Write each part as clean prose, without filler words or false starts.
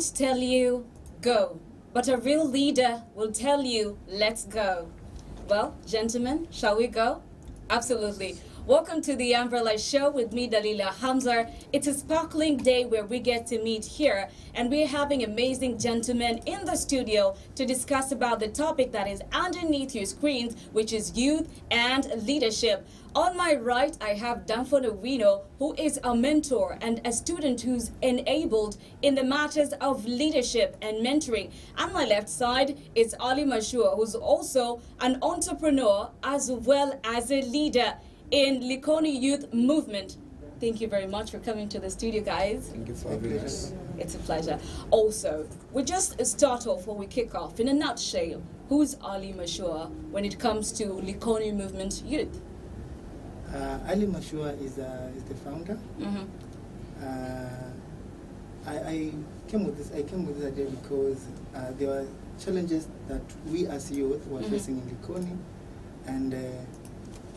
won't tell you, go, but a real leader will tell you, let's go. Well, gentlemen, shall we go? Absolutely. Welcome to the Umbrella Show with me, Dalila, Hamza. It's a sparkling day where we get to meet here, and we're having amazing gentlemen in the studio to discuss about the topic that is underneath your screens, which is youth and leadership. On my right, I have Dafford Owino, who is a mentor and a student who's enabled in the matters of leadership and mentoring. On my left side is Ali Mashua, who's also an entrepreneur as well as a leader in Likoni Youth Movement. Thank you very much for coming to the studio, guys. Thank you for having us. It's a pleasure. Also, we just start off when we kick off. In a nutshell, who's Ali Mashua when it comes to Likoni Movement Youth? Ali Mashua is the founder. I came with this idea because there were challenges that we as youth were facing in Likoni, and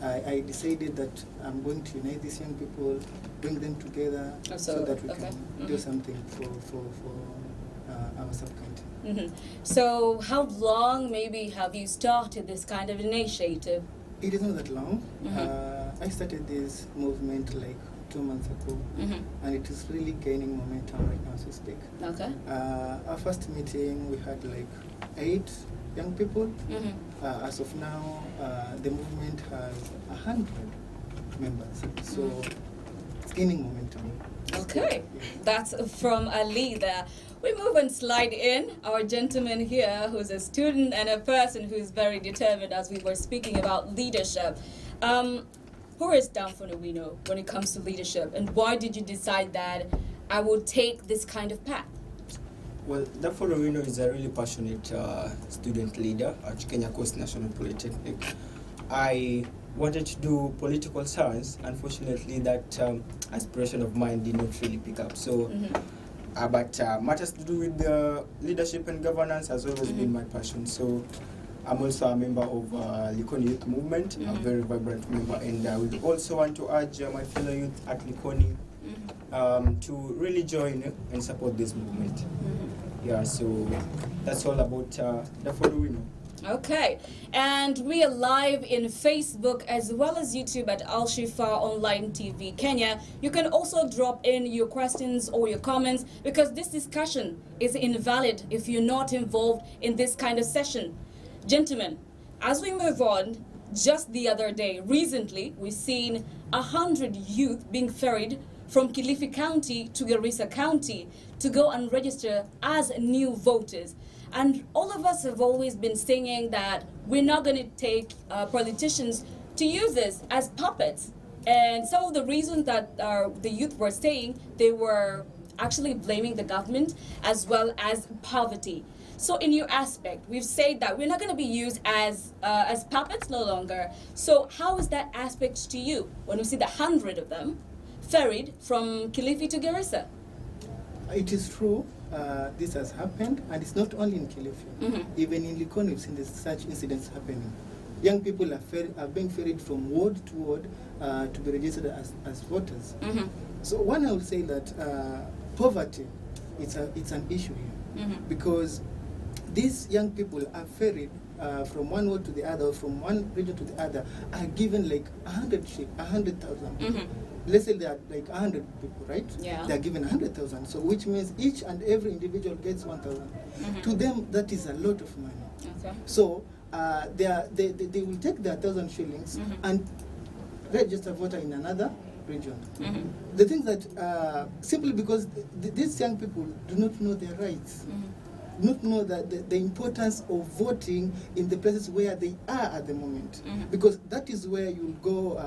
I decided that I'm going to unite these young people, bring them together, so that we can do something for our sub-county. So how long maybe have you started this kind of initiative? It is not that long. I started this movement like 2 months ago, and it is really gaining momentum right now as we speak. Okay. Our first meeting, we had like 8 young people. As of now, the movement has 100 members, so it's gaining momentum. Okay, Yeah. that's from Ali there. We move and slide in our gentleman here who's a student and a person who's very determined, as we were speaking about leadership. Who is Dafford Owino when it comes to leadership, and why did you decide that I will take this kind of path? Well, Dafford Owino is a really passionate student leader at Kenya Coast National Polytechnic. I wanted to do political science. Unfortunately, that aspiration of mine did not really pick up. So, but matters to do with the leadership and governance has always been my passion. So, I'm also a member of Likoni Youth Movement, a very vibrant member, and I would also want to urge my fellow youth at Likoni to really join and support this movement. Yeah, so that's all about Dafford Owino. Okay, and we are live in Facebook as well as YouTube at Al Shifa Online TV Kenya. You can also drop in your questions or your comments, because this discussion is invalid if you're not involved in this kind of session. Gentlemen, as we move on, just the other day, recently, we've seen 100 youth being ferried from Kilifi County to Garissa County to go and register as new voters. And all of us have always been saying that we're not going to take politicians to use this as puppets. And some of the reasons that the youth were saying, they were actually blaming the government as well as poverty. So in your aspect, we've said that we're not going to be used as puppets no longer. So how is that aspect to you when we see the 100 of them ferried from Kilifi to Garissa? It is true, this has happened, and it's not only in Kilifi. Even in Likoni, we've seen such incidents happening. Young people are being ferried from ward to ward to be registered as voters. So one, I would say that poverty, it's an issue here, because these young people are ferried from one ward to the other, or from one region to the other, are given like 100,000. Let's say there are like 100 people, right? Yeah. They are given 100,000. So which means each and every individual gets 1,000. To them, that is a lot of money. Okay. So they will take their 1,000 shillings and register voter in another region. The thing that simply because these young people do not know their rights. Not know that the importance of voting in the places where they are at the moment, because that is where you'll go.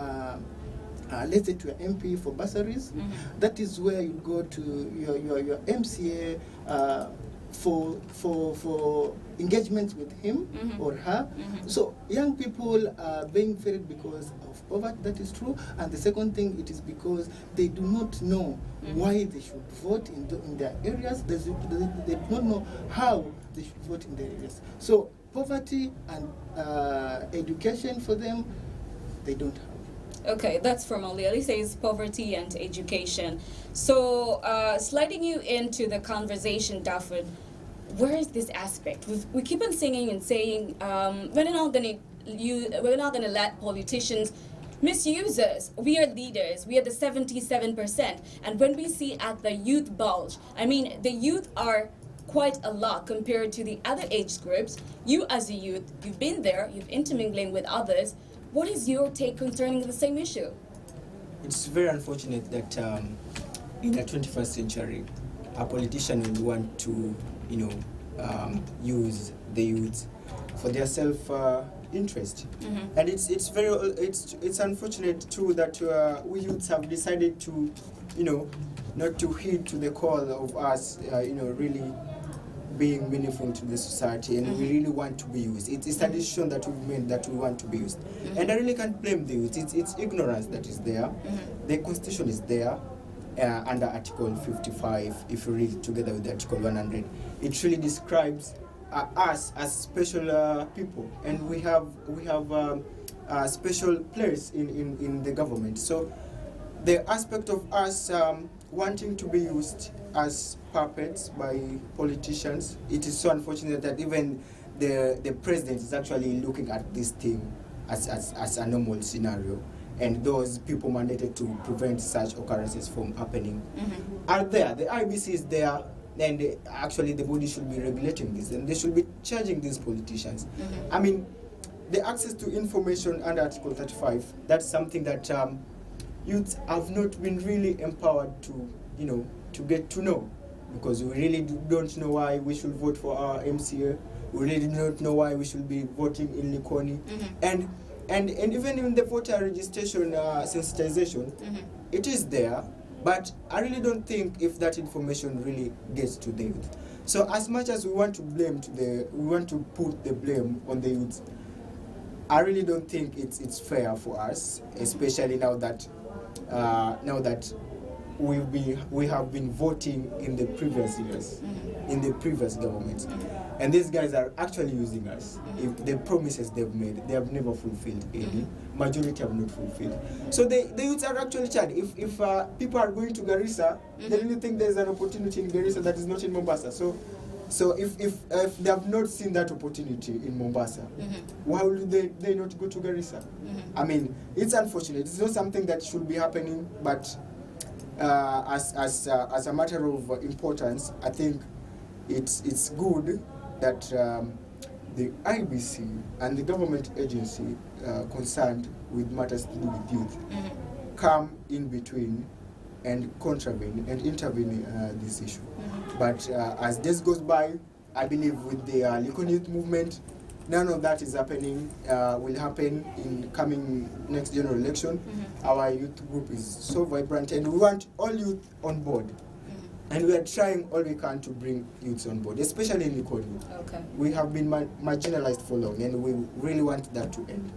Let's say to your MP for bursaries. That is where you go to your MCA for engagements with him or her. So young people are being ferried because of poverty. That is true. And the second thing, it is because they do not know why they should vote in their areas. They do not know how they should vote in their areas. So poverty and education for them, they don't have. Okay, that's from Ali. Ali says poverty and education. So, sliding you into the conversation, Dafford, where is this aspect? We keep on singing and saying we're not gonna let politicians misuse us. We are leaders. We are the 77%. And when we see at the youth bulge, I mean, the youth are quite a lot compared to the other age groups. You as a youth, you've been there, you've intermingling with others. What is your take concerning the same issue? It's very unfortunate that in the 21st century, a politician will want to, use the youth for their self-interest, and it's unfortunate too that we youths have decided to, not to heed to the call of us, really being meaningful to the society, and we really want to be used. It's a decision that we've made that we want to be used, and I really can't blame the youth. It's ignorance that is there. The constitution is there under Article 55. If you read together with Article 100, it really describes us as special people, and we have a special place in the government. So the aspect of us wanting to be used as puppets by politicians, it is so unfortunate that even the president is actually looking at this thing as a normal scenario, and those people mandated to prevent such occurrences from happening are there. The IBC is there, and actually the body should be regulating this, and they should be charging these politicians. I mean, the access to information under Article 35, that's something that youths have not been really empowered to, to get to know, because we really don't know why we should vote for our MCA. We really don't know why we should be voting in Likoni. And even in the voter registration sensitization, it is there, but I really don't think if that information really gets to the youth. So as much as we want to put the blame on the youth, I really don't think it's fair for us, especially now that we have been voting in the previous years, in the previous governments, and these guys are actually using us. If the promises they've made, they have never fulfilled any. Majority have not fulfilled. So the youths are actually charged. If people are going to Garissa, they really think there's an opportunity in Garissa that is not in Mombasa. So if they have not seen that opportunity in Mombasa, why would they not go to Garissa? I mean, it's unfortunate. It's not something that should be happening, but as a matter of importance, I think it's good that the IBC and the government agency concerned with matters to do with youth come in between and contravene and intervene in this issue. But as days goes by, I believe with the Likoni Youth Movement, none of that is happening, will happen in coming next general election. Our youth group is so vibrant, and we want all youth on board. And we are trying all we can to bring youths on board, especially in Likoni. Okay. We have been marginalized for long, and we really want that to end.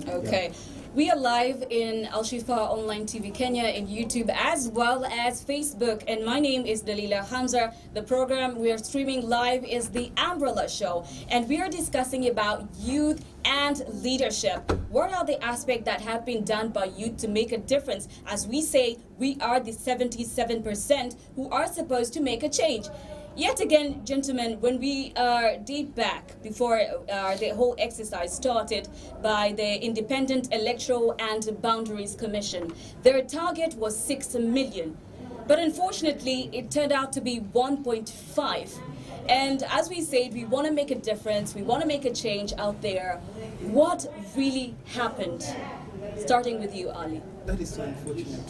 Okay. Yeah. We are live in Al Shifa Online TV Kenya in YouTube as well as Facebook. And my name is Dalila Hamza. The program we are streaming live is The Umbrella Show. And we are discussing about youth and leadership. What are the aspects that have been done by youth to make a difference? As we say, we are the 77% who are supposed to make a change. Yet again, gentlemen, when we are deep back before the whole exercise started by the Independent Electoral and Boundaries Commission, their target was 6 million. But unfortunately, it turned out to be 1.5. And as we said, we want to make a difference. We want to make a change out there. What really happened? Starting with you, Ali. That is so unfortunate.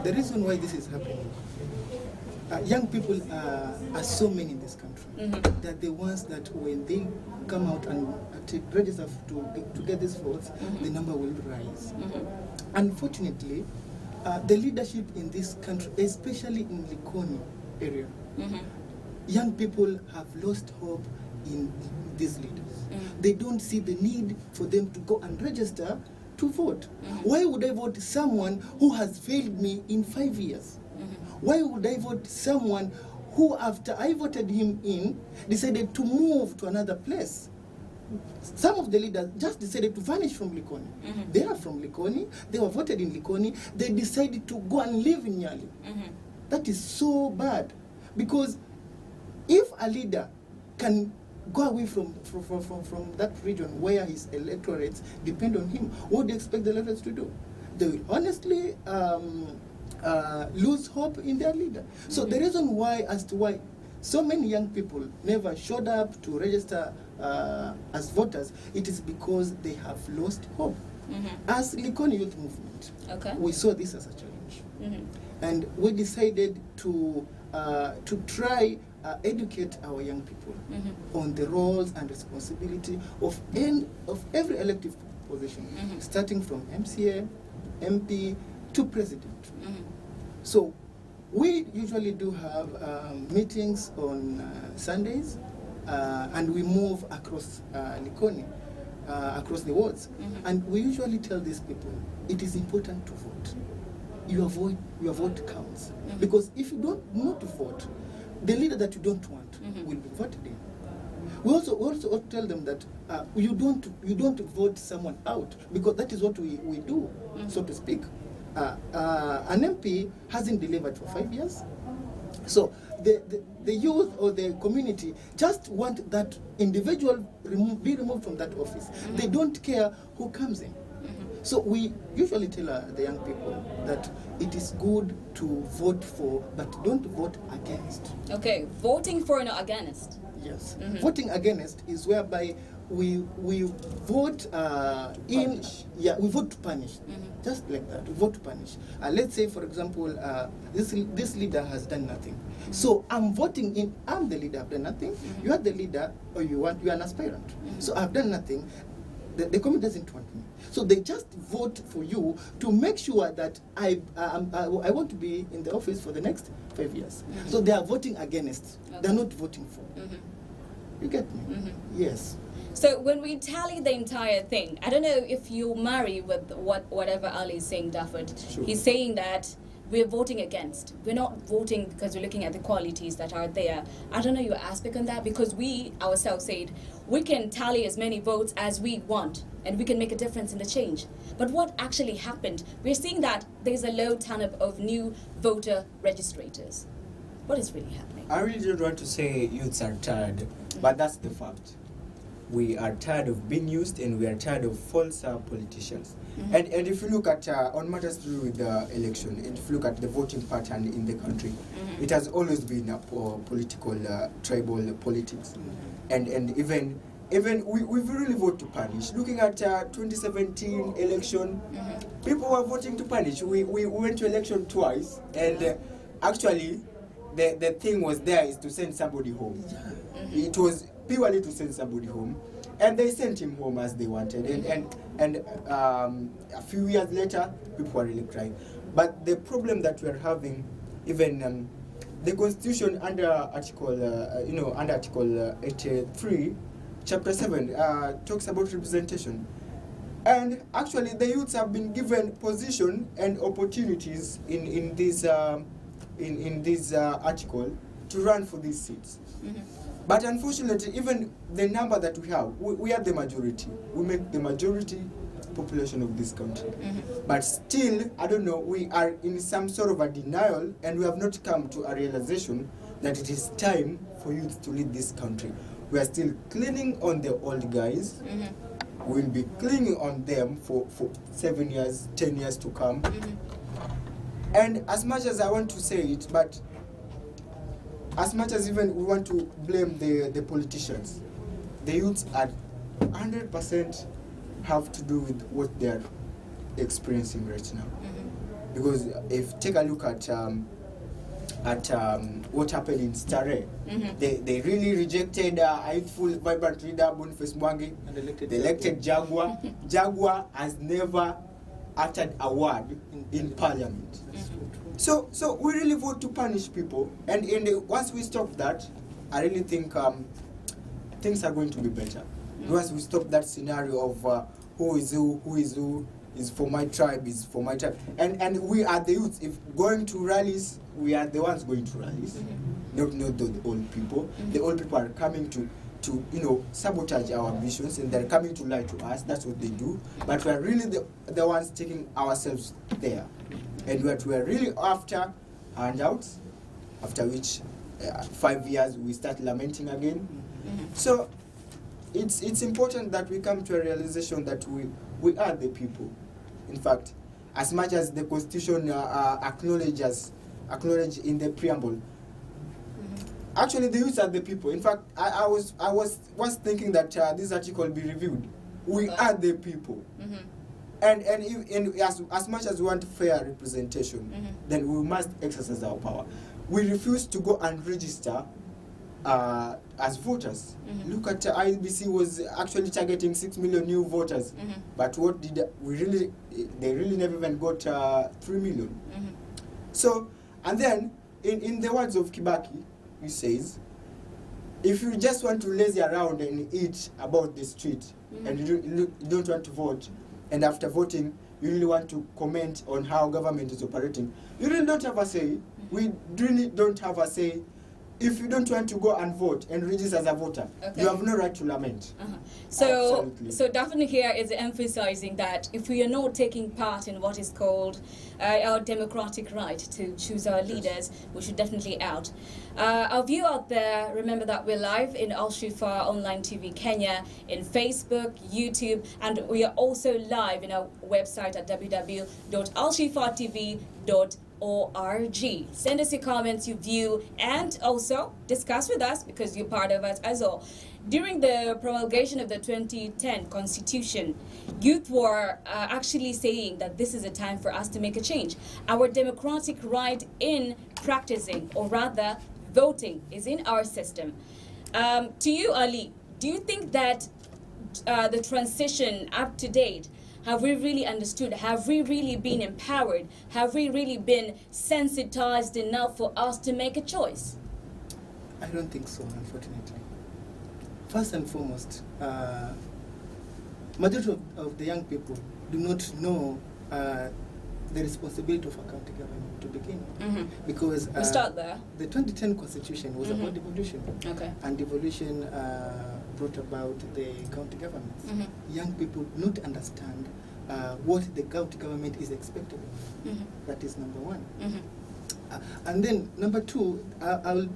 The reason why this is happening, young people are so many in this country that the ones that when they come out and register to get these votes, the number will rise. Unfortunately, the leadership in this country, especially in Likoni area, young people have lost hope in these leaders. They don't see the need for them to go and register to vote. Why would I vote someone who has failed me in 5 years? Why would I vote someone who, after I voted him in, decided to move to another place? some of the leaders just decided to vanish from Likoni. They are from Likoni, they were voted in Likoni, they decided to go and live in Nyali. That is so bad. Because if a leader can go away from that region where his electorates depend on him, what do you expect the electorates to do? They will honestly lose hope in their leader. So the reason why so many young people never showed up to register as voters, it is because they have lost hope. As Likoni Youth Movement, we saw this as a challenge. And we decided to try educate our young people on the roles and responsibility of every elective position, starting from MCA, MP to president. So we usually do have meetings on Sundays, and we move across Likoni, across the wards. And we usually tell these people, it is important to vote. Your vote counts. Because if you don't want to vote, the leader that you don't want will be voted in. We also tell them that you don't vote someone out, because that is what we do, so to speak. An MP hasn't delivered for 5 years. So the youth or the community just want that individual be removed from that office. They don't care who comes in. So we usually tell the young people that it is good to vote for, but don't vote against. Okay, voting for and not against. Yes. Voting against is whereby we vote we vote to punish. Just like that, we vote to punish. Let's say, for example, this leader has done nothing. So I'm voting in, I'm the leader, I've done nothing. You are the leader, or you are an aspirant. So I've done nothing. The community doesn't want me. So they just vote for you to make sure that I want to be in the office for the next 5 years. So they are voting against. They're not voting for. You get me? Yes. So when we tally the entire thing, I don't know if you marry with whatever Ali is saying, Dafford. Sure. He's saying that we're voting against. We're not voting because we're looking at the qualities that are there. I don't know your aspect on that, because we ourselves said we can tally as many votes as we want and we can make a difference in the change. But what actually happened? We're seeing that there's a low turnout of new voter registrators. What is really happening? I really don't want to say youths are tired, but that's the fact. We are tired of being used, and we are tired of false politicians. And if you look at on matters to do with the election, and if you look at the voting pattern in the country, it has always been a political, tribal politics, and even we really vote to punish. Looking at 2017 election, people were voting to punish. We went to election twice, and actually the thing was there is to send somebody home. It was purely to send somebody home, and they sent him home as they wanted, and a few years later people were really crying. But the problem that we are having, even the constitution under article 83, chapter 7 talks about representation, and actually the youths have been given position and opportunities in this article to run for these seats. But unfortunately, even the number that we are the majority. We make the majority population of this country. But still, I don't know, we are in some sort of a denial, and we have not come to a realization that it is time for youth to lead this country. We are still clinging on the old guys. We'll be clinging on them for 7 years, 10 years to come. And as much as I want to say it, but as much as even we want to blame the politicians, the youths are 100% have to do with what they are experiencing right now. Because if take a look at what happened in Stare, they really rejected a youthful, vibrant leader, Boniface Mwangi, and they elected Jaguar. Jaguar has never uttered a word in parliament. So we really vote to punish people, and once we stop that, I really think things are going to be better. Once we stop that scenario of who is for my tribe, is for my tribe, and we are the youth. If going to rallies, we are the ones going to rallies, not the old people. The old people are coming to to, sabotage our visions, and they're coming to lie to us. That's what they do. But we're really the ones taking ourselves there. And what we're really after handouts, after which 5 years we start lamenting again. So it's important that we come to a realization that we are the people. In fact, as much as the Constitution acknowledge in the preamble, actually the youths are the people. In fact, I was thinking that this article be reviewed. We are the people. And as much as we want fair representation, then we must exercise our power. We refuse to go and register as voters. Look at IBC was actually targeting 6 million new voters, but what did they really never even got 3 million. So, and then in the words of Kibaki, he says, if you just want to lazy around and eat about the street, and you don't want to vote, and after voting you really want to comment on how government is operating, you really don't have a say. We really don't have a say. If you don't want to go and vote and register as a voter, you have no right to lament. So Dafford here is emphasizing that if we are not taking part in what is called our democratic right to choose our leaders, we should definitely out. Our view out there, remember that we're live in Al Shifa Online TV Kenya, in Facebook, YouTube, and we are also live in our website at www.alshifatv.org. Send us your comments, your view, and also discuss with us because you're part of us as well. During the promulgation of the 2010 Constitution, youth were actually saying that this is a time for us to make a change. Our democratic right in practicing, or rather voting, is in our system. To you, Ali, do you think that the transition up to date, have we really understood? Have we really been empowered? Have we really been sensitized enough for us to make a choice? I don't think so, unfortunately. First and foremost, majority of the young people do not know the responsibility of a county government to begin with. Because we start there. The 2010 Constitution was about devolution. And devolution brought about the county governments. Young people do not understand what the county government is expected of. That is number one. And then number two, I will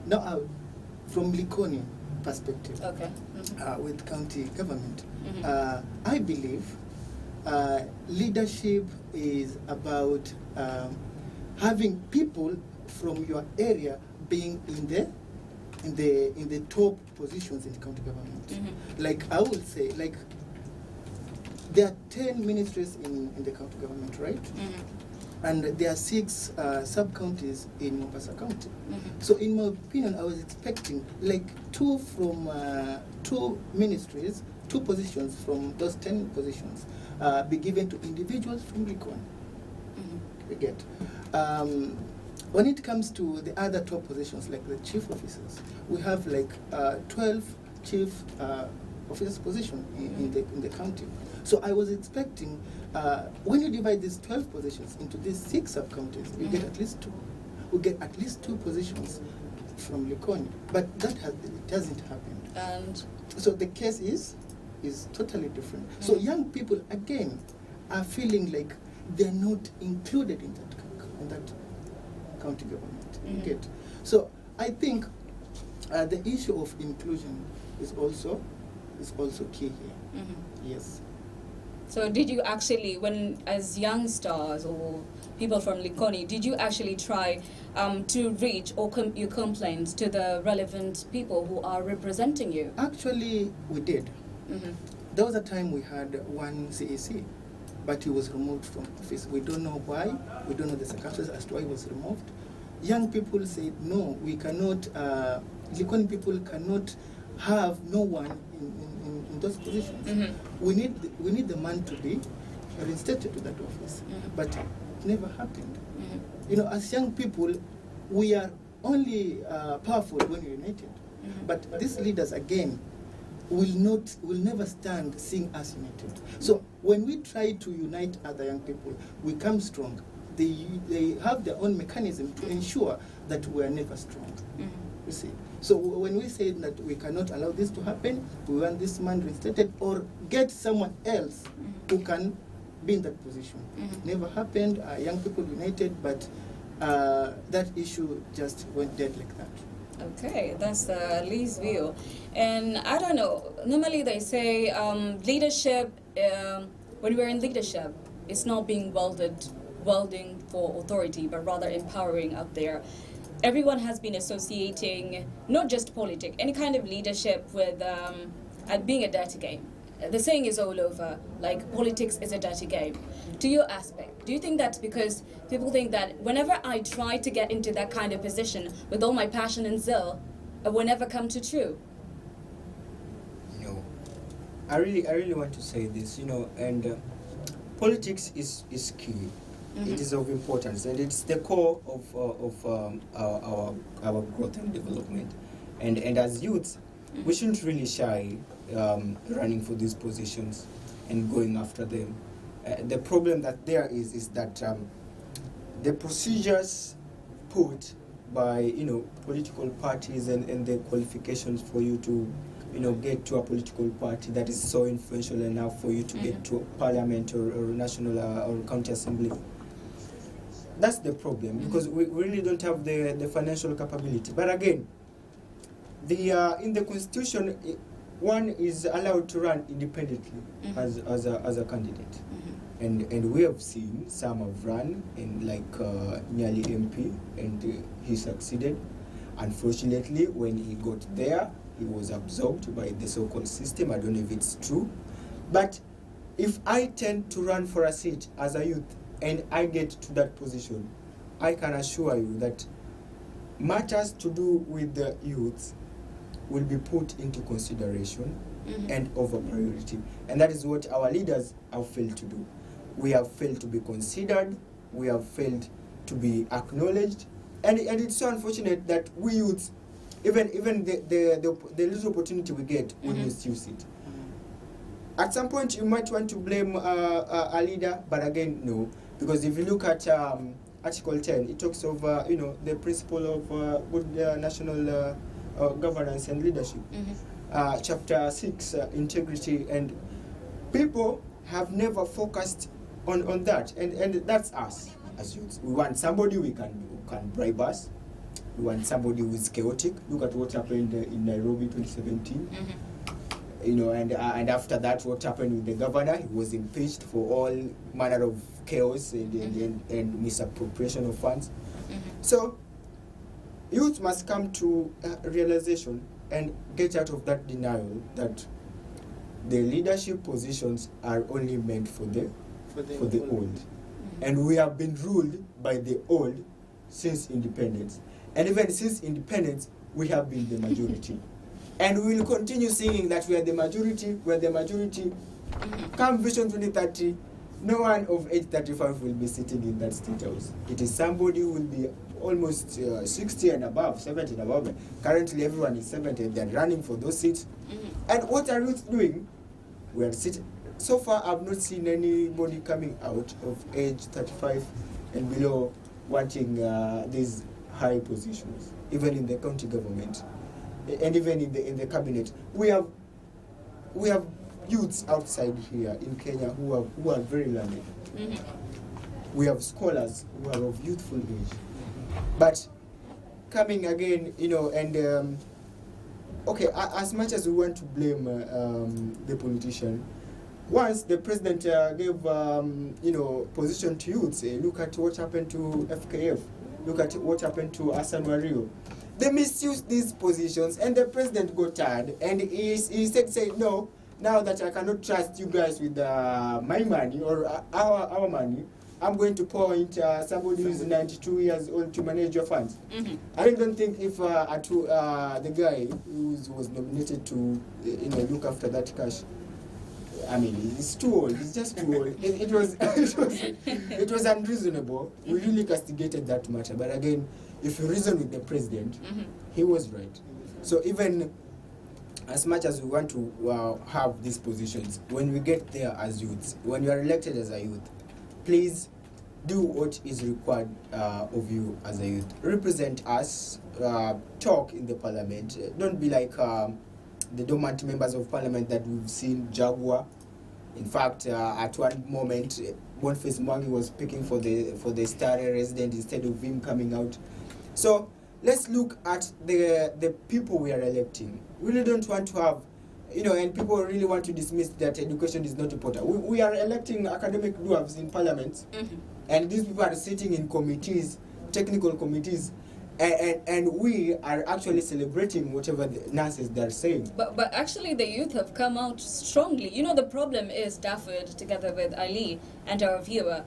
now from Likoni perspective, with county government, I believe leadership is about having people from your area being in the top positions in the county government. Like I will say, like there are 10 ministries in the county government, right? And there are 6 sub-counties in Mombasa County. So in my opinion, I was expecting like 2 from 2 ministries, 2 positions from those 10 positions be given to individuals from Likoni. We get. When it comes to the other top positions, like the chief officers, we have like 12 chief officers position in the county. So I was expecting, when you divide these 12 positions into these 6 sub-counties, you get at least 2. We get at least 2 positions from Likoni, but it hasn't happened. And so the case is totally different. So young people again are feeling like they're not included in that county government. You get. So I think the issue of inclusion is also key here. Yes. So did you actually, when as youngsters or people from Likoni, did you actually try to reach or your complaints to the relevant people who are representing you? Actually, we did. There was a time we had one CEC, but he was removed from office. We don't know why. We don't know the circumstances as to why he was removed. Young people said, no, we cannot, Likoni people cannot have no one in those positions. We need the man to be reinstated to that office, but it never happened. You know, as young people, we are only powerful when we're united. But these leaders again will never stand seeing us united. So when we try to unite other young people, we come strong. They have their own mechanism to ensure that we are never strong. You see. So when we say that we cannot allow this to happen, we want this man reinstated or get someone else who can be in that position. Never happened. Young people united, but that issue just went dead like that. Okay, that's Lee's view. And I don't know, normally they say leadership, when we're in leadership, it's not being welding for authority, but rather empowering out there. Everyone has been associating not just politics, any kind of leadership with being a dirty game. The saying is all over, like politics is a dirty game. To your aspect, do you think that's because people think that whenever I try to get into that kind of position with all my passion and zeal, it will never come to true? No. I really want to say this, and politics is key. It is of importance, and it's the core of our growth and development. And as youths, we shouldn't really shy running for these positions and going after them. The problem that there is that the procedures put by political parties and the qualifications for you to get to a political party that is so influential enough for you to get to parliament or national or county assembly. That's the problem, because we really don't have the financial capability. But again, in the constitution, one is allowed to run independently as a candidate. And we have seen some have run in nearly MP, and he succeeded. Unfortunately, when he got there, he was absorbed by the so-called system. I don't know if it's true. But if I tend to run for a seat as a youth and I get to that position, I can assure you that matters to do with the youth will be put into consideration and over priority. And that is what our leaders have failed to do. We have failed to be considered, we have failed to be acknowledged, and it's so unfortunate that we youths, even the little opportunity we get, we misuse it. At some point, you might want to blame a leader, but again, no. Because if you look at Article 10, it talks of the principle of good national governance and leadership. Chapter 6, integrity, and people have never focused on that, and that's us as youths. We want somebody who can bribe us. We want somebody who is chaotic. Look at what happened in Nairobi 2017. And after that, what happened with the governor? He was impeached for all manner of chaos and misappropriation of funds. So, youth must come to a realization and get out of that denial that the leadership positions are only meant for the old. And we have been ruled by the old since independence. And even since independence, we have been the majority. And we will continue singing that we are the majority, Come Vision 2030, no one of age 35 will be sitting in that state house. It is somebody who will be almost 60 and above, 70 and above. Currently, everyone is 70, they're running for those seats. And what are youth doing? We are sitting. So far, I've not seen anybody coming out of age 35 and below wanting these high positions, even in the county government. And even in the cabinet, we have youths outside here in Kenya who are very learned. We have scholars who are of youthful age. But coming again, and okay, as much as we want to blame the politician, once the president gave position to youths, look at what happened to FKF, look at what happened to Hassan Wario. They misused these positions, and the president got tired, and he said, no, now that I cannot trust you guys with my money or our money, I'm going to appoint somebody who is 92 years old to manage your funds. I don't think if the guy who was nominated to look after that cash, I mean, he's too old. He's just too old. It was unreasonable. We really castigated that matter. But again, if you reason with the president, he was right. So even as much as we want to have these positions, when we get there as youths, when you are elected as a youth, please do what is required of you as a youth. Represent us, talk in the parliament. Don't be like the dormant members of parliament that we've seen Jaguar. In fact, at one moment, Boniface Mwangi was speaking for the Star resident instead of him coming out. So let's look at the people we are electing. We really don't want to have, and people really want to dismiss that education is not important. We are electing academic dwarves in parliament, and these people are sitting in committees, technical committees, and we are actually celebrating whatever the nonsense they're saying. But actually the youth have come out strongly. The problem is Dafford, together with Ali and our viewer,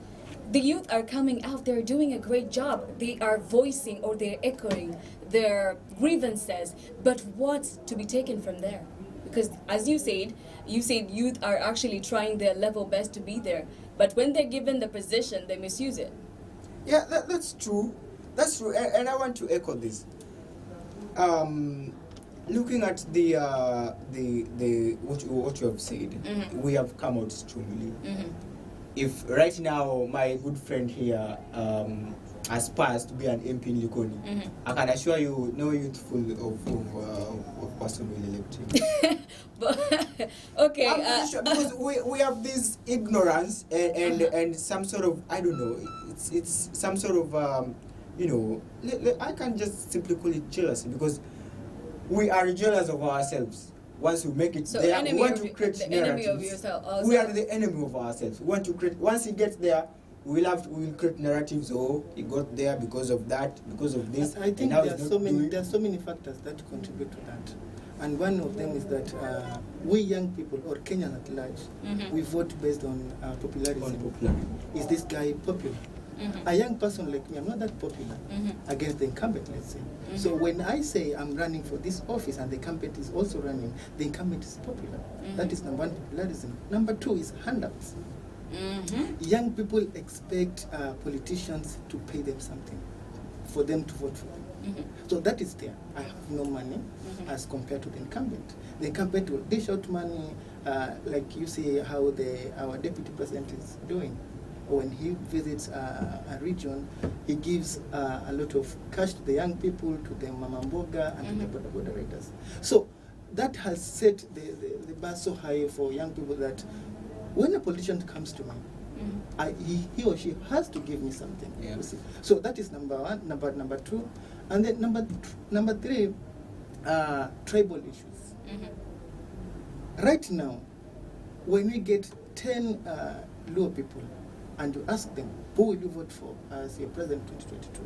the youth are coming out, they're doing a great job. They are voicing or they're echoing their grievances. But what's to be taken from there? Because as you said youth are actually trying their level best to be there. But when they're given the position, they misuse it. Yeah, that's true. That's true, and I want to echo this. Looking at the what you have said, we have come out strongly. If right now my good friend here aspires to be an MP in Likoni, I can assure you, no youthful of person will elect him. But, okay. I'm pretty sure, because we have this ignorance and some sort of, I don't know, it's some sort of I can just simply call it jealousy, because we are jealous of ourselves. Once we make it so there, we want to create the narratives. enemy of yourself. Also. We are the enemy of ourselves. We want to create. Once he gets there, we'll create narratives. Oh, he got there because of that, because of this. I think there are so many factors that contribute to that, and one of them is that we young people, or Kenyans at large, we vote based on popularity. Is this guy popular? A young person like me, I'm not that popular against the incumbent, let's say. So when I say I'm running for this office and the incumbent is also running, the incumbent is popular. That is number one, popularism. Number two is handouts. Young people expect politicians to pay them something for them to vote for them. So that is there. I have no money as compared to the incumbent. The incumbent will dish out money, like you see how our deputy president is doing. When he visits a region, he gives a lot of cash to the young people, to the Mama Mboga, and to the Boda Boda riders. So that has set the bar so high for young people that when a politician comes to me, he or she has to give me something. Yeah. You see. So that is number one. Number two, and then number three, tribal issues. Right now, when we get 10 Luo people, and you ask them, who will you vote for as your president in 2022?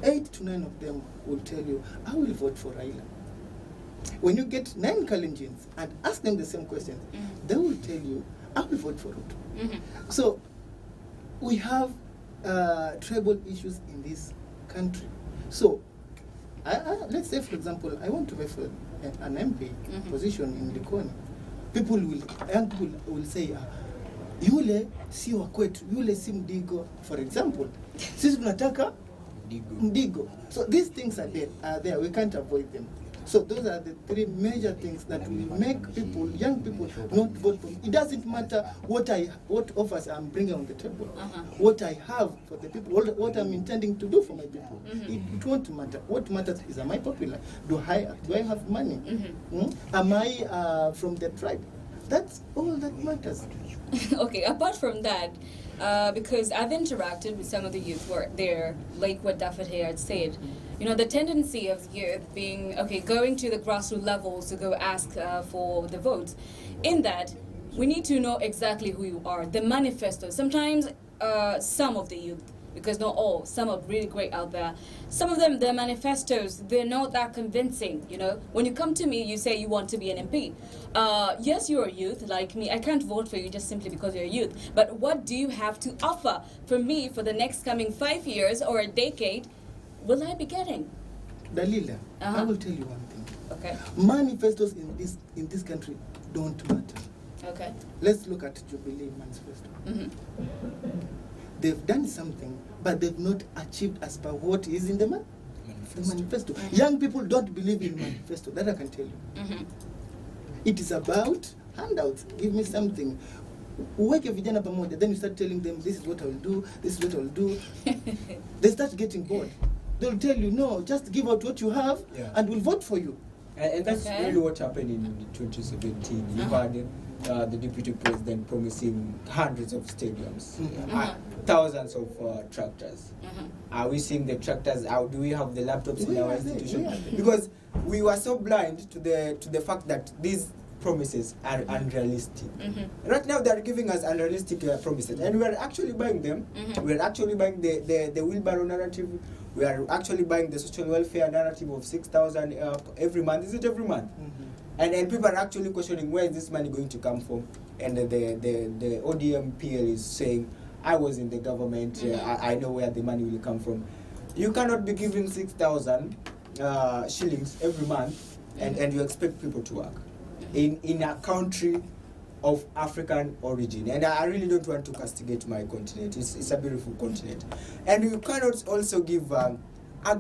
8 to 9 of them will tell you, I will vote for Raila. When you get 9 Kalenjins and ask them the same question, they will tell you, I will vote for Ruto. So we have tribal issues in this country. So let's say, for example, I want to vote for an MP position in Likoni. Young people will say, yule si wa kwetu, yule si Mdigo, for example. Sisi tunataka Mdigo. So these things are there. We can't avoid them. So those are the 3 major things that will make people, young people, not vote for me. It doesn't matter what offers I'm bringing on the table, what I have for the people, what I'm intending to do for my people. It won't matter. What matters is, am I popular? Do I have money? Am I from the tribe? That's all that matters. Okay, apart from that, because I've interacted with some of the youth who are there, like what Dafford here had said, the tendency of youth being, going to the grassroots levels to go ask for the votes. In that, we need to know exactly who you are, the manifesto. Sometimes some of the youth, because not all, some are really great out there. Some of them, their manifestos, they're not that convincing, When you come to me, you say you want to be an MP. Yes, you're a youth like me. I can't vote for you just simply because you're a youth. But what do you have to offer for me for the next coming 5 years or a decade? Will I be getting? Dalila, I will tell you one thing. Okay. Manifestos in this country don't matter. Okay. Let's look at Jubilee manifesto. They've done something, but they've not achieved as per what is in the manifesto. Young people don't believe in manifesto, that I can tell you. It is about handouts. Give me something. uweke vijana pamoja, then you start telling them this is what I will do, this is what I will do. They start getting bored. They'll tell you, no, just give out what you have and we'll vote for you. And that's really what happened in 2017. You had the deputy president promising hundreds of stadiums, thousands of tractors. Are we seeing the tractors? How do we have the laptops in our institution? Because we were so blind to the fact that these promises are unrealistic. Right now, they are giving us unrealistic promises, and we are actually buying them. We are actually buying the wheelbarrow narrative. We are actually buying the social welfare narrative of 6,000 every month. Is it every month? And people are actually questioning where is this money going to come from. And the ODM PL is saying, I was in the government, I know where the money will come from. You cannot be giving 6,000 shillings every month and you expect people to work in a country of African origin. And I really don't want to castigate my continent. It's a beautiful continent. And you cannot also give a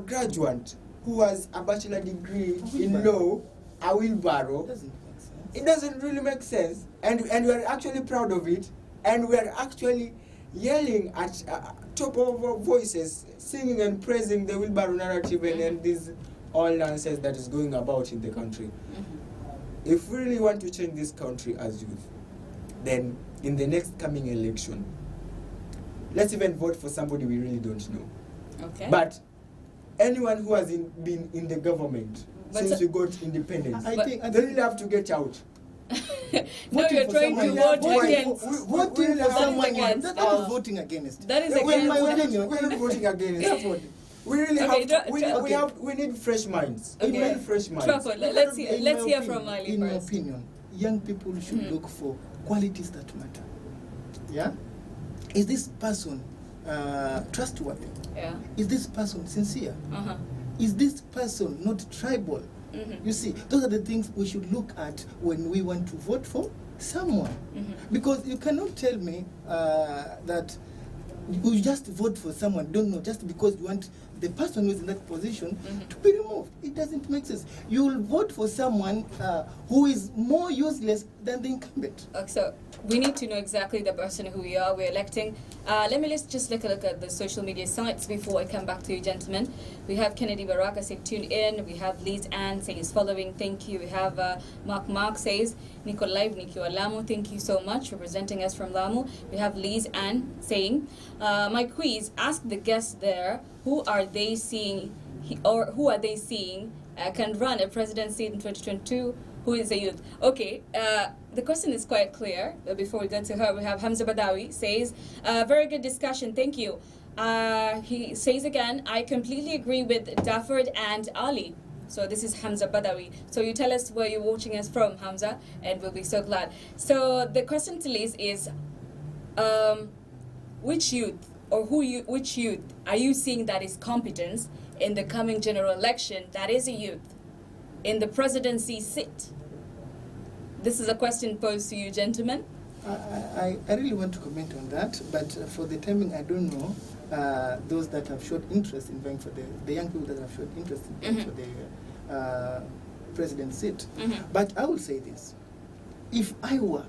graduate who has a bachelor degree in law a wheelbarrow. It doesn't really make sense. And we are actually proud of it. And we are actually yelling at top of our voices, singing and praising the wheelbarrow narrative and this all nonsense that is going about in the country. If we really want to change this country as youth, then in the next coming election, let's even vote for somebody we really don't know. Okay. But anyone who has been in the government since we got independence, they really have to get out. No, you're trying to vote against. Voting for someone against. That is voting against. That is against. My opinion. We're not voting against. We really we need fresh minds. We need fresh minds. Trafford, let's hear from Ali first. In my first. opinion, young people should look for qualities that matter. Yeah? Is this person trustworthy? Yeah. Is this person sincere? Is this person not tribal? You see, those are the things we should look at when we want to vote for someone. Because you cannot tell me that you just vote for someone, don't know, just because you want the person who is in that position to be removed. It doesn't make sense. You will vote for someone who is more useless than the incumbent. So we need to know exactly the person who we're electing. Let me just look at the social media sites before I come back to you, gentlemen. We have Kennedy Baraka saying tune in. We have Liz Ann saying is following. Thank you. We have Mark says Nico Live, Nico Lamu. Thank you so much for presenting us from Lamu. We have Liz Ann saying, my quiz, ask the guests there, who are they seeing can run a presidency in 2022? Who is a youth? Okay, the question is quite clear. Before we go to her, we have Hamza Badawi says, very good discussion, thank you. He says again, I completely agree with Dafford and Ali. So this is Hamza Badawi. So you tell us where you're watching us from, Hamza, and we'll be so glad. So the question to Liz is, which youth are you seeing that is competent in the coming general election that is a youth in the presidency seat? This is a question posed to you, gentlemen. I really want to comment on that, but for the timing, I don't know those that have showed interest in vying for the young people that have showed interest in vying for the president seat. But I will say this: if I were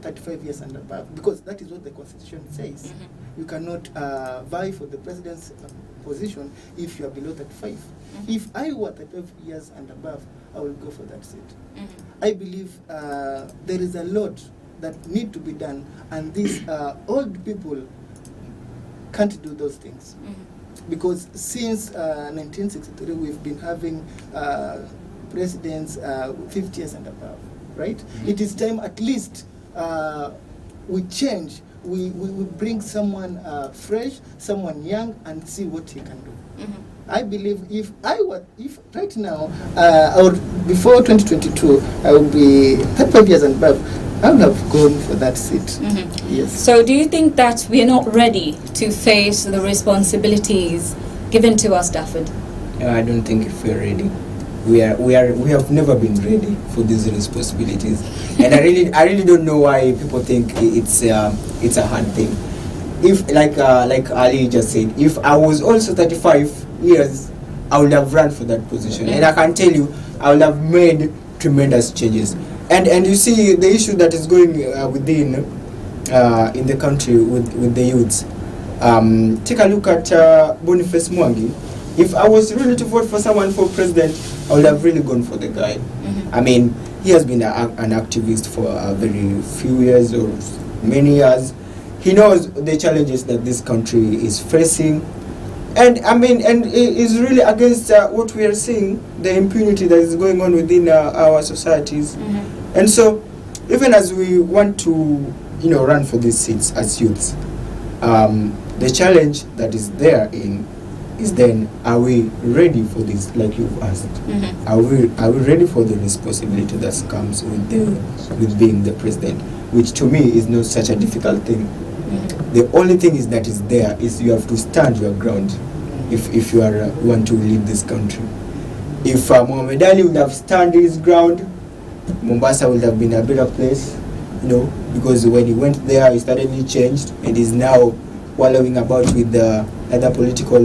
35 years and above, because that is what the Constitution says, you cannot vie for the president's position if you are below 35. If I were 35 years and above, I will go for that seat. I believe there is a lot that need to be done, and these old people can't do those things. Because since 1963, we've been having presidents 50 years and above, right? It is time at least we change, we bring someone fresh, someone young, and see what he can do. I believe if right now, or before 2022, I will be 35 years and above, I would have gone for that seat. Yes. So do you think that we are not ready to face the responsibilities given to us, Dafford? I don't think if we're ready. We have never been ready for these responsibilities, and I really don't know why people think it's a hard thing. If like Ali just said, if I was also 35 years, I would have run for that position, and I can tell you, I would have made tremendous changes. And you see the issue that is going within in the country with the youths. Take a look at Boniface Mwangi. If I was really to vote for someone for president, I would have really gone for the guy. I mean, he has been an activist for a very few years or many years. He knows the challenges that this country is facing. And I mean, and is really against what we are seeing, the impunity that is going on within our societies. And so, even as we want to, run for these seats as youths, the challenge that is there is then, are we ready for this, like you've asked? Are we ready for the responsibility that comes with being the president, which to me is not such a difficult thing. The only thing is that is there is you have to stand your ground if you are want to lead this country. If Muhammad Ali would have stand his ground, Mombasa would have been a better place, because when he went there, he suddenly changed and is now wallowing about with the other political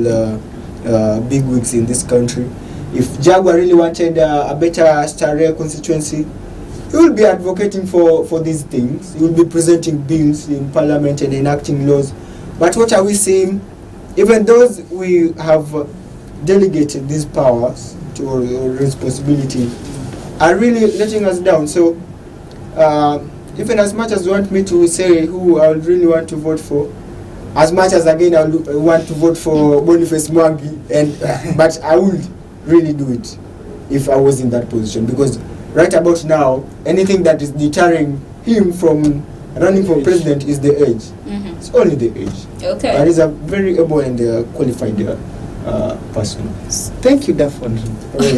bigwigs in this country. If Jaguar really wanted a better Starehe constituency, he will be advocating for these things. He will be presenting bills in parliament and enacting laws. But what are we seeing? Even those we have delegated these powers to or responsibility are really letting us down. So even as much as you want me to say who I would really want to vote for, as much as again I want to vote for Boniface Mwangi, but I would really do it if I was in that position, because right about now, anything that is deterring him from running for president is the age. It's only the age. Okay. But he's a very able and qualified person. Thank you, Dafford.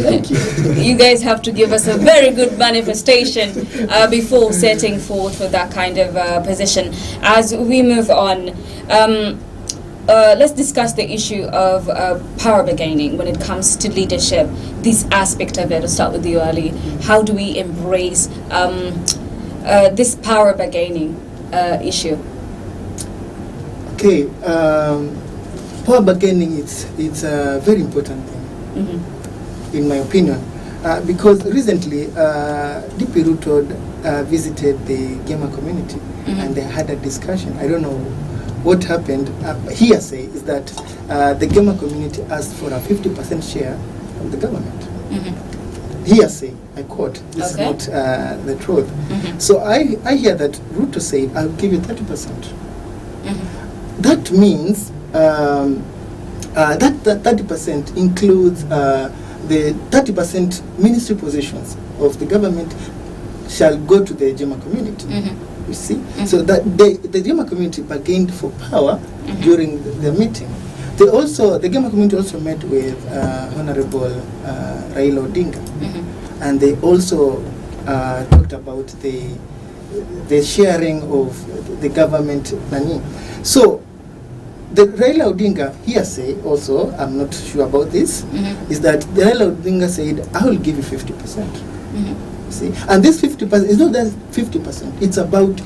Thank you. You guys have to give us a very good manifestation before setting forth for that kind of position. As we move on, let's discuss the issue of power bargaining when it comes to leadership. This aspect of it. I'll start with you, Ali. How do we embrace this power bargaining issue? Okay, power bargaining it's a very important thing, in my opinion, because recently DP Ruto visited the gamer community and they had a discussion. I don't know what happened. Hearsay is that the gamer community asked for a 50% share of the government. Hearsay, I quote. This is not the truth. So I hear that Ruto said, I'll give you 30%. That means that 30% includes the 30% ministry positions of the government shall go to the Jema community. You see? So that the Jema community bargained for power during the meeting. The Jema community also met with Honorable Raila Odinga, and they also talked about the sharing of the government money. So the Raila Odinga hearsay also, I'm not sure about this, is that the Raila Odinga said, I will give you 50%. See? And this 50% is not just 50%, it's about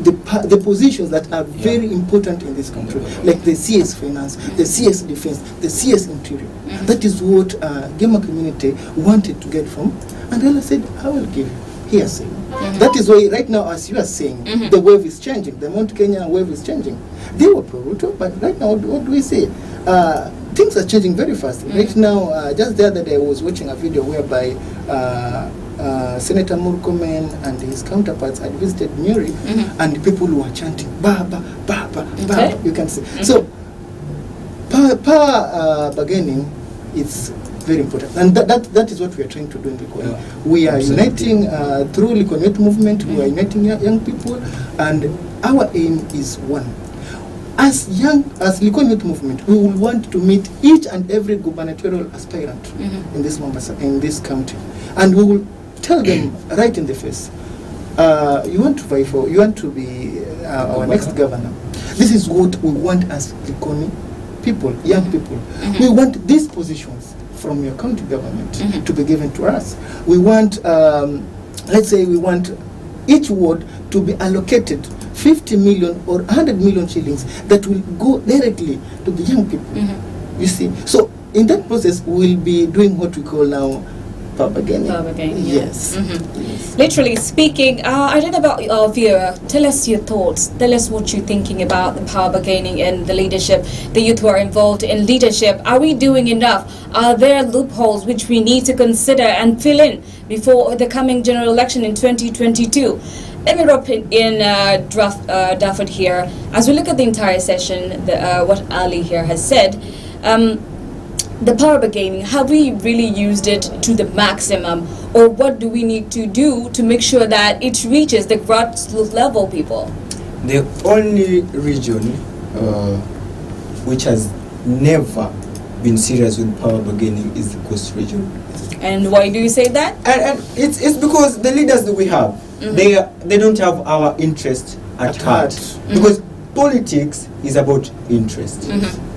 the positions that are very important in this country, like the CS Finance, the CS Defense, the CS Interior. That is what gamer community wanted to get from, and Raila said, I will give you hearsay. That is why right now, as you are saying, the wave is changing, the Mount Kenya wave is changing. They were pro-Ruto, but right now, what do we say? Things are changing very fast. Right now, just the other day, I was watching a video whereby Senator Murkomen and his counterparts had visited Nyeri, and people were chanting, Baba, Baba, Baba, you can see. So, power bargaining is very important, and that is what we are trying to do in Likoni. We are uniting through Likoni Youth Movement. We are uniting young people, and our aim is one. As Likoni Youth Movement, we will want to meet each and every gubernatorial aspirant in this Mombasa, in this county, and we will tell them right in the face, you want to be our next governor. This is what we want as Likoni people, young people. We want these positions from your county government to be given to us. We want, let's say we want each ward to be allocated 50 million or 100 million shillings that will go directly to the young people. You see, so in that process we'll be doing what we call now Power bargaining. Power bargaining, yeah. Yes. Yes. Literally speaking, I don't know about Vera. Tell us your thoughts. Tell us what you're thinking about the power bargaining and the leadership, the youth who are involved in leadership. Are we doing enough? Are there loopholes which we need to consider and fill in before the coming general election in 2022? Let me drop in Dafford here. As we look at the entire session, what Ali here has said, the power bargaining, have we really used it to the maximum, or what do we need to do to make sure that it reaches the grassroots level people? The only region which has never been serious with power bargaining is the coast region. And why do you say that? And it's because the leaders that we have, they don't have our interest at heart. Because politics is about interest.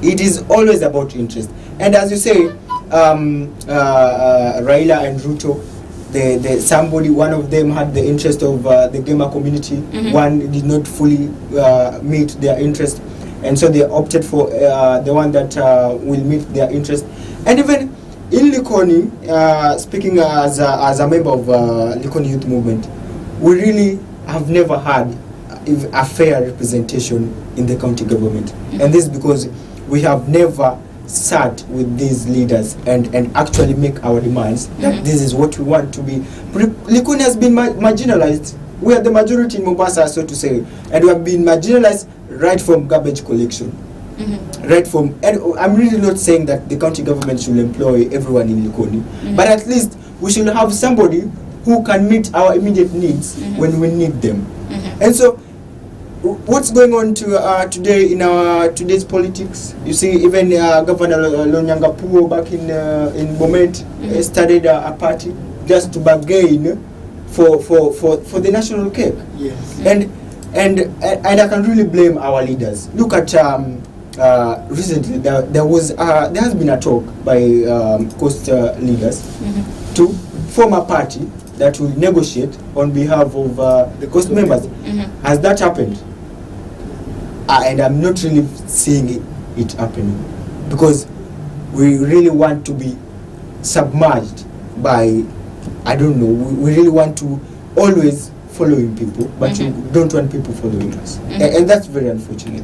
It is always about interest. And as you say, Raila and Ruto, one of them had the interest of the gamer community. One did not fully meet their interest, and so they opted for the one that will meet their interest. And even in Likoni, speaking as a member of Likoni Youth Movement, we really have never had a fair representation in the county government. And this is because we have never sat with these leaders and actually make our demands that this is what we want to be. Likoni has been marginalized. We are the majority in Mombasa, so to say, and we have been marginalized right from garbage collection. Right from, and I'm really not saying that the county government should employ everyone in Likoni, but at least we should have somebody who can meet our immediate needs when we need them. And so what's going on today in today's politics? You see, even Governor Lonyanga Puo back in Bomet started a party just to bargain for the national cake. Yes. And I can really blame our leaders. Look at recently there has been a talk by coast leaders to form a party that will negotiate on behalf of the coast members. Has that happened? And I'm not really seeing it happening, because we really want to be submerged by, I don't know, we really want to always following people, but you don't want people following us. And that's very unfortunate.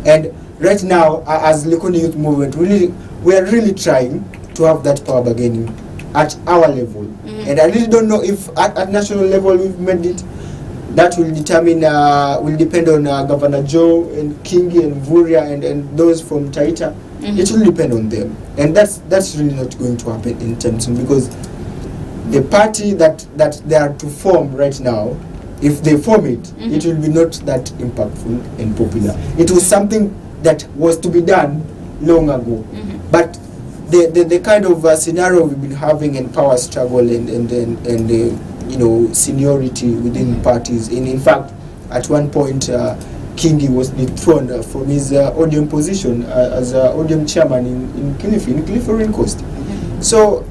And right now, as Likoni Youth Movement, we are really trying to have that power bargaining at our level. And I really don't know if at national level we've made it. That will determine, will depend on Governor Joe and Kingi and Vuria and those from Taita. It will depend on them. And that's really not going to happen in terms of, because the party that they are to form right now, if they form it, it will be not that impactful and popular. It was something that was to be done long ago. But the kind of scenario we've been having in power struggle and seniority within parties. In fact, at one point, Kingi was dethroned from his Odium position as Odium chairman in Kilifi Rain Coast. So,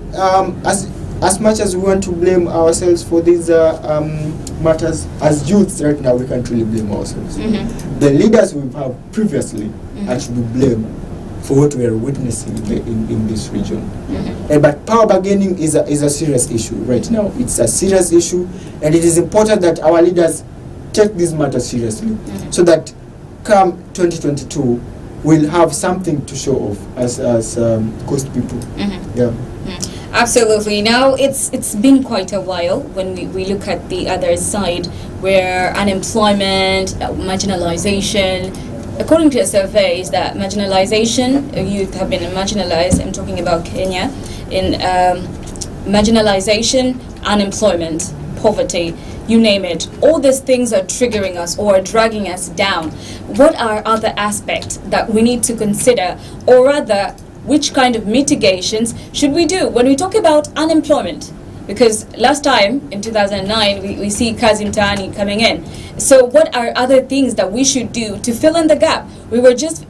as much as we want to blame ourselves for these matters, as youths right now, we can't really blame ourselves. The leaders we've had previously are to be blamed for what we are witnessing in this region. But power bargaining is a serious issue right now. It's a serious issue, and it is important that our leaders take this matter seriously, so that come 2022, we'll have something to show off as coast people. Absolutely. Now, it's been quite a while when we look at the other side, where unemployment, marginalization, according to a survey, is that marginalization, youth have been marginalized, I'm talking about Kenya, in marginalization, unemployment, poverty, you name it. All these things are triggering us or dragging us down. What are other aspects that we need to consider, or rather, which kind of mitigations should we do when we talk about unemployment? Because last time, in 2009, we see Kazi Mtaani coming in. So what are other things that we should do to fill in the gap? We were just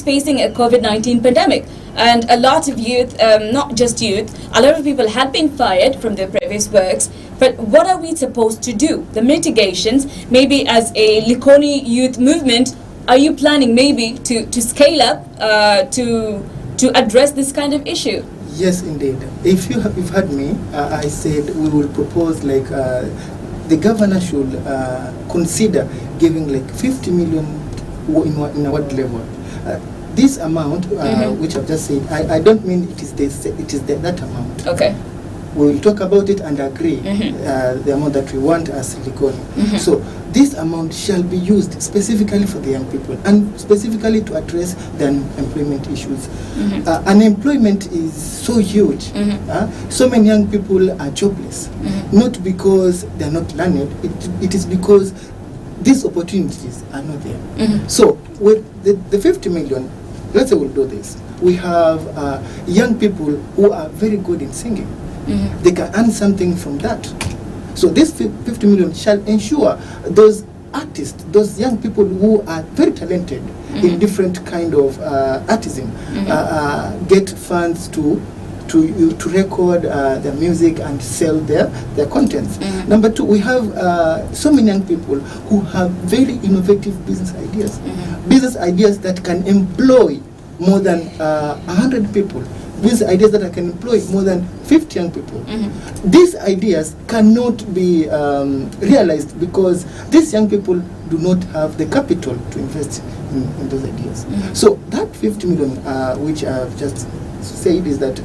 facing a COVID-19 pandemic, and a lot of youth, not just youth, a lot of people had been fired from their previous works. But what are we supposed to do? The mitigations, maybe as a Likoni Youth Movement, are you planning maybe to scale up to address this kind of issue? Yes, indeed. If you've heard me, I said we will propose like the governor should consider giving like 50 million in a ward level. This amount, which I've just said, I don't mean it is that amount. Okay. We will talk about it and agree the amount that we want as Likoni. So this amount shall be used specifically for the young people and specifically to address the unemployment issues. Unemployment is so huge. So many young people are jobless, not because they're not learned, it is because these opportunities are not there. So with the 50 million, let's say we'll do this. We have young people who are very good in singing. They can earn something from that. So this 50 million shall ensure those artists, those young people who are very talented in different kind of artism, get funds to record their music and sell their contents. Number two, we have so many young people who have very innovative business ideas. Business ideas that can employ more than 100 people. Business ideas that can employ more than 50 young people. These ideas cannot be realized because these young people do not have the capital to invest in those ideas. So that 50 million, which I've just said, is that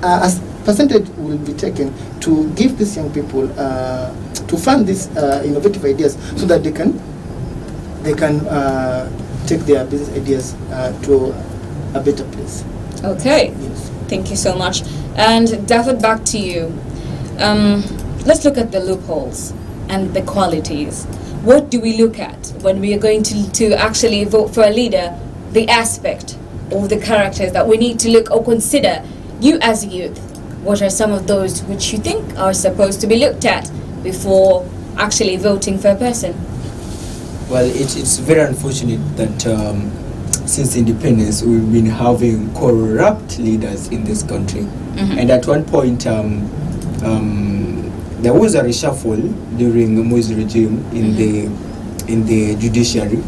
as percentage will be taken to give these young people to fund these innovative ideas so that they can take their business ideas to a better place. Okay, Yes. Thank you so much. And Dafford, back to you. Let's look at the loopholes and the qualities. What do we look at when we are going to actually vote for a leader? The aspect or the characters that we need to look or consider. You as a youth, what are some of those which you think are supposed to be looked at before actually voting for a person? Well, it's very unfortunate that since independence we've been having corrupt leaders in this country, and at one point there was a reshuffle during Moi's regime in the judiciary,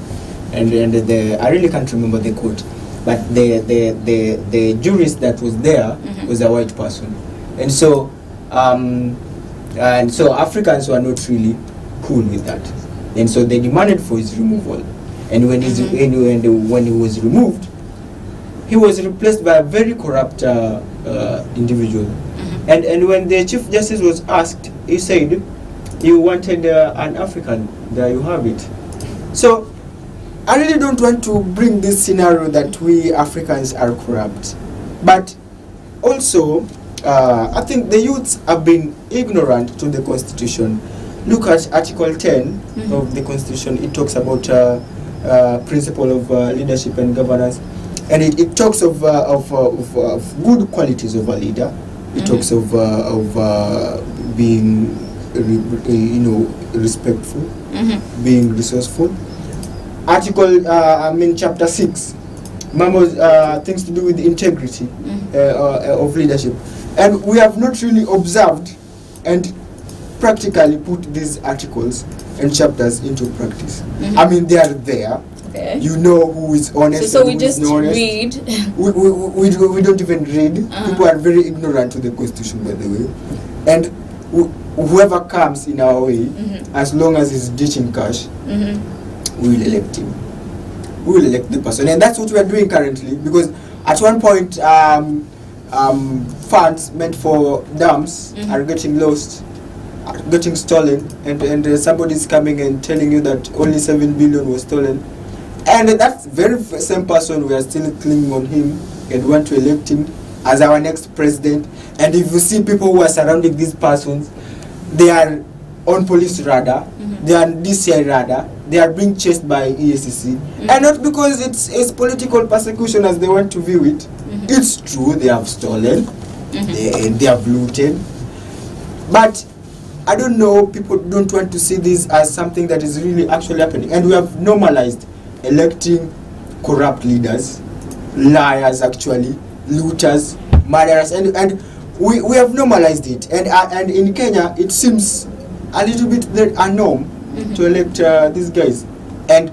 and I really can't remember the court, but the jurist that was there was a white person, and so Africans were not really cool with that, and so they demanded for his removal. And when he was removed, he was replaced by a very corrupt individual. And when the Chief Justice was asked, he said, "You wanted an African. There you have it." So I really don't want to bring this scenario that we Africans are corrupt, but also I think the youths have been ignorant to the Constitution. Look at Article 10 of the Constitution. It talks about principle of leadership and governance, and it talks of good qualities of a leader. It talks of being respectful, being resourceful. Chapter 6, things to do with integrity of leadership, and we have not really observed and practically put these articles and chapters into practice. I mean, they are there. Okay. You know who is honest. So and we who just is not honest. read. We don't even read. People are very ignorant to the Constitution, by the way. And whoever comes in our way, as long as he's ditching cash, we will elect him. We will elect the person, and that's what we are doing currently. Because at one point, funds meant for dams are getting lost, getting stolen, and somebody's coming and telling you that only 7 billion was stolen, and that very same person, we are still clinging on him and want to elect him as our next president. And if you see people who are surrounding these persons, they are on police radar, they are DCI radar, they are being chased by EACC, and not because it's political persecution as they want to view it. It's true, they have stolen, they have looted, but I don't know, people don't want to see this as something that is really actually happening. And we have normalized electing corrupt leaders, liars actually, looters, murderers, and we have normalized it. And in Kenya, it seems a little bit a norm to elect these guys. And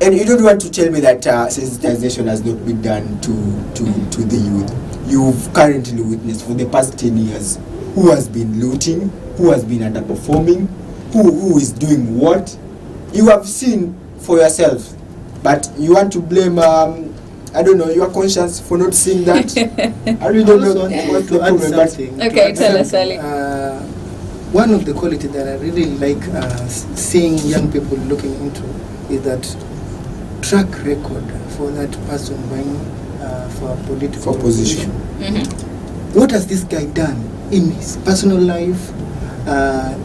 you don't want to tell me that sensitization has not been done to the youth. you've currently witnessed for the past 10 years, who has been looting, who has been underperforming, who is doing what, you have seen for yourself. But you want to blame, I don't know, your conscience for not seeing that. I really don't know what to add something. Okay, tell us, Ali. One of the qualities that I really like seeing young people looking into is that track record for that person vying for a political position. What has this guy done in his personal life,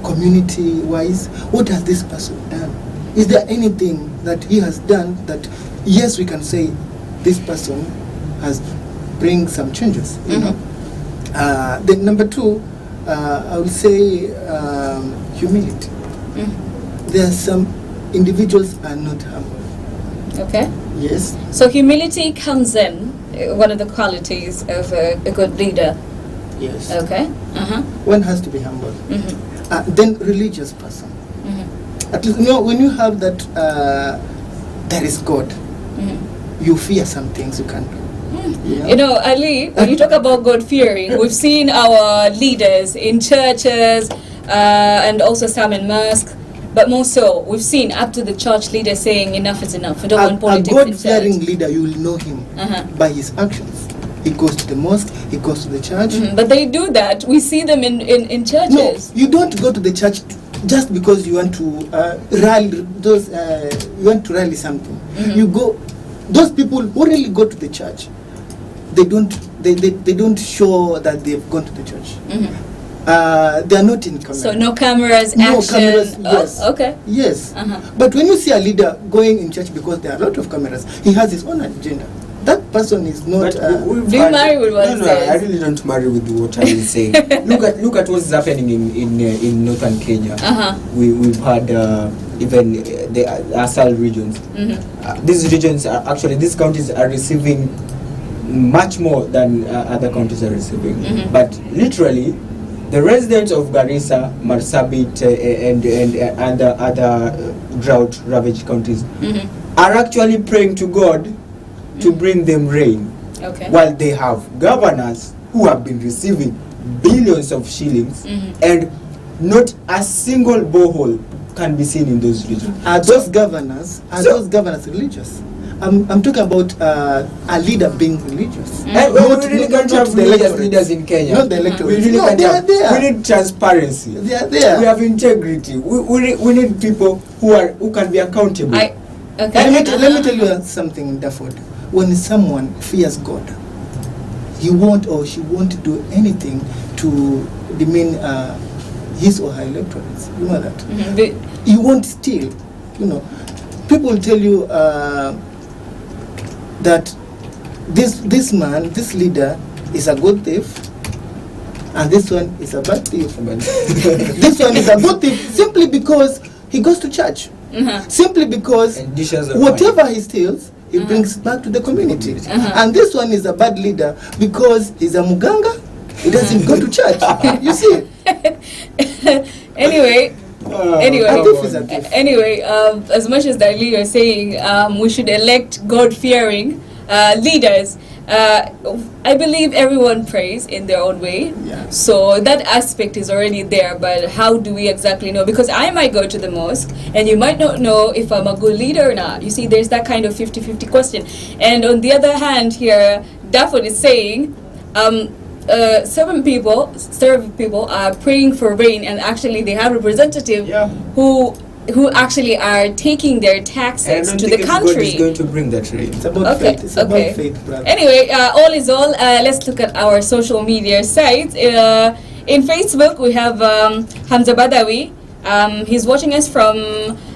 community-wise? What has this person done? Is there anything that he has done that, yes, we can say this person has bring some changes? You know? Then number two, I would say humility. There are some individuals are not humble. Okay. Yes. So humility comes in, one of the qualities of a good leader. Yes. Okay. One has to be humble. Then religious person. At least, you know, when you have that, there is God. You fear some things you can't do. Yeah. You know, Ali, when you talk about God-fearing, we've seen our leaders in churches and also some in mosques, but more so, we've seen up to the church leader saying enough is enough. We don't want politics a in church. God-fearing leader, you will know him by his actions. He goes to the mosque, he goes to the church. But they do that. We see them in churches. No, you don't go to the church just because you want to rally those. You want to rally something. You go. Those people who really go to the church, they don't. They don't show that they've gone to the church. They are not in camera. So no cameras, no action. cameras. Yes. Oh, okay. Yes. But when you see a leader going in church because there are a lot of cameras, he has his own agenda. That person is not. Do you marry with what he says? I really don't marry with what I will say. look at what's happening in northern Kenya. We've had even the ASAL regions. These regions are actually, these counties are receiving much more than other counties are receiving. But literally, the residents of Garissa, Marsabit, and other drought-ravaged counties are actually praying to God to bring them rain, while they have governors who have been receiving billions of shillings, and not a single borehole can be seen in those regions. Are those governors religious? I'm talking about a leader being religious. We really can't have religious leaders in Kenya. Not the electorate. We really can't have. We need transparency. They are there. We have integrity. We need people who can be accountable. Let me tell you something, Dafford. When someone fears God, he won't or she won't do anything to demean his or her electorates. You know that. He won't steal. You know, people tell you that this man, this leader, is a good thief, and this one is a bad thief. This one is a good thief simply because he goes to church. Simply because whatever he steals, he brings back to the community. And this one is a bad leader because he's a muganga. He doesn't go to church. You see? Anyway, as much as Dalila is saying, we should elect God-fearing leaders. I believe everyone prays in their own way, so that aspect is already there, but how do we exactly know? Because I might go to the mosque and you might not know if I'm a good leader or not. You see, there's that kind of 50-50 question. And on the other hand here, Dafford is saying certain people are praying for rain, and actually they have representatives who actually are taking their taxes to the country. God is going to bring that rain. It's about faith. It's about faith, brother. Anyway, all is all. Let's look at our social media sites. In Facebook, we have Hamza Badawi. He's watching us from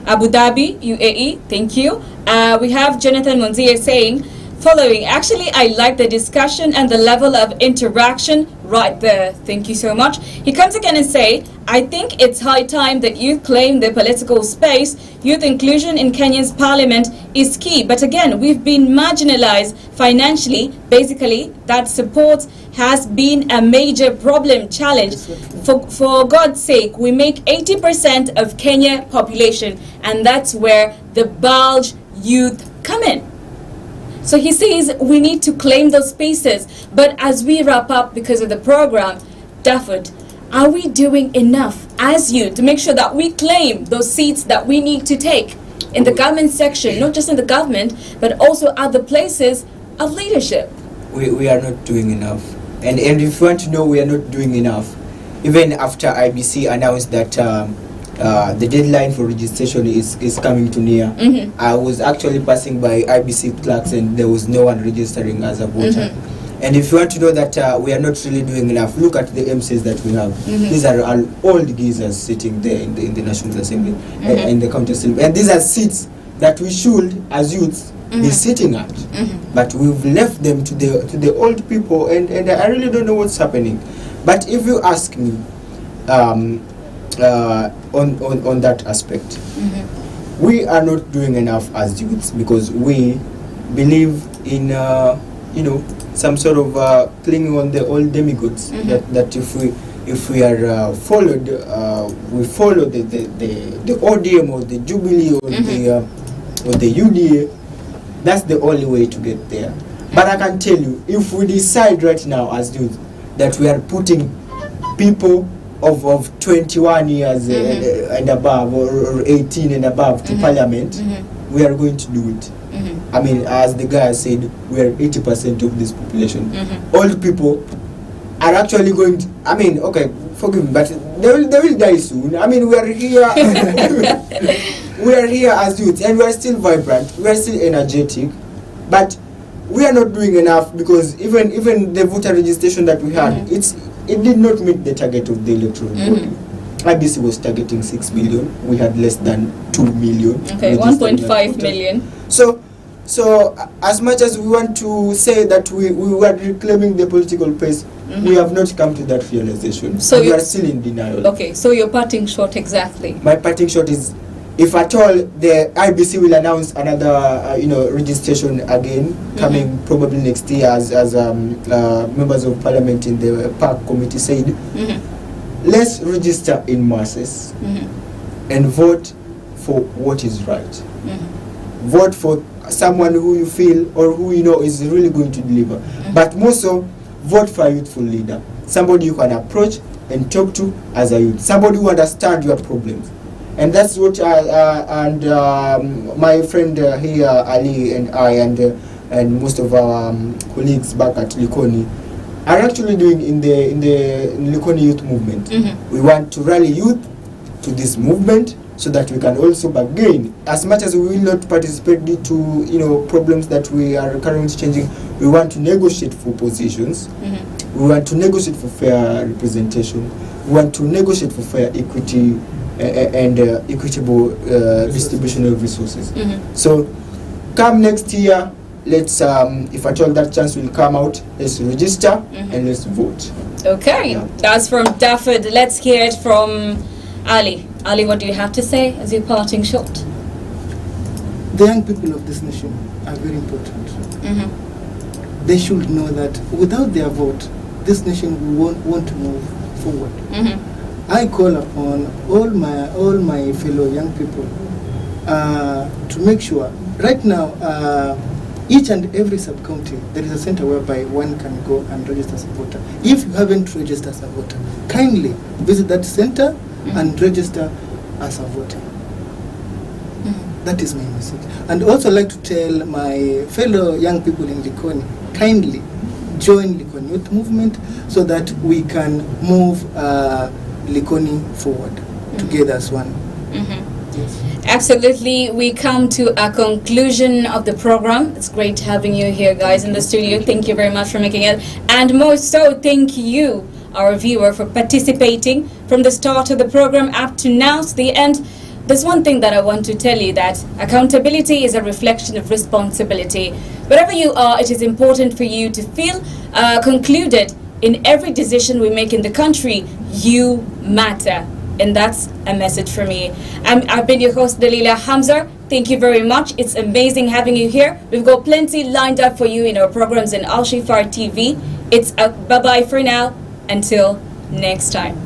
Abu Dhabi, UAE. Thank you. We have Jonathan Monzia saying, following, actually, I like the discussion and the level of interaction right there. Thank you so much. He comes again and say, I think it's high time that youth claim the political space. Youth inclusion in Kenya's parliament is key. But again, we've been marginalized financially. Basically, that support has been a major problem challenge. For God's sake, we make 80% of Kenya population, and that's where the bulge youth come in. So he says we need to claim those spaces. But as we wrap up because of the program, Dafford, are we doing enough as youth to make sure that we claim those seats that we need to take in the government section, not just in the government, but also other places of leadership? We are not doing enough. And if you want to know we are not doing enough, even after IBC announced that the deadline for registration is coming to near, I was actually passing by IBC clerks and there was no one registering as a voter. And if you want to know that we are not really doing enough, look at the MCs that we have. These are all old geezers sitting there in the National Assembly, in the County Assembly. And these are seats that we should, as youths, be sitting at. But we've left them to the old people, and I really don't know what's happening. But if you ask me on that aspect, we are not doing enough as youths because we believe in some sort of clinging on the old demigods, that if we are followed, we follow the ODM or the Jubilee or the UDA. That's the only way to get there. But I can tell you, if we decide right now as youth that we are putting people of 21 years and above, or 18 and above to parliament, we are going to do it. I mean, as the guy said, we are 80% of this population. Old people are actually going to, I mean, okay, forgive me, but they will die soon. I mean, we are here. We are here as youth, and we are still vibrant. We are still energetic, but we are not doing enough because even the voter registration that we had, it did not meet the target of the electoral body. IBC was targeting 6 million. We had less than 2 million. Okay, 1.5 million. So as much as we want to say that we were reclaiming the political pace, we have not come to that realization. So we are still in denial. Okay, so your parting shot exactly. My parting shot is, if at all the IBC will announce another registration again, coming probably next year, as members of parliament in the park committee said, let's register in masses and vote for what is right. Vote for someone who you feel or who you know is really going to deliver. But more so, vote for a youthful leader. Somebody you can approach and talk to as a youth. Somebody who understands your problems. And that's what my friend here, Ali, and I, and most of our colleagues back at Likoni are actually doing in the Likoni youth movement. We want to rally youth to this movement so that we can also bargain. As much as we will not participate due to problems that we are currently changing, we want to negotiate for positions. We want to negotiate for fair representation. We want to negotiate for fair equity and equitable distribution of resources. So come next year, let's if at all that chance will come out, let's register and let's vote. Okay, that's from Dafford. Let's hear it from Ali. Ali, what do you have to say as your parting shot? The young people of this nation are very important. They should know that without their vote, this nation will want to move forward. I call upon all my fellow young people to make sure. Right now, each and every sub-county, there is a center whereby one can go and register as a voter. If you haven't registered as a voter, kindly visit that center and register as a voter. That is my message. And also like to tell my fellow young people in Likoni, kindly join Likoni Youth Movement so that we can move Likoni forward together as one. Yes. Absolutely. We come to a conclusion of the program. It's great having you here, guys, in the studio. Thank you very much for making it. And more so, thank you, our viewer, for participating from the start of the program up to now to the end. There's one thing that I want to tell you, that accountability is a reflection of responsibility. Wherever you are, it is important for you to feel concluded in every decision we make in the country. You matter. And that's a message for me. I've been your host, Dalila. Hamza, thank you very much. It's amazing having you here. We've got plenty lined up for you in our programs in Al Shifar TV. It's a bye-bye for now. Until next time.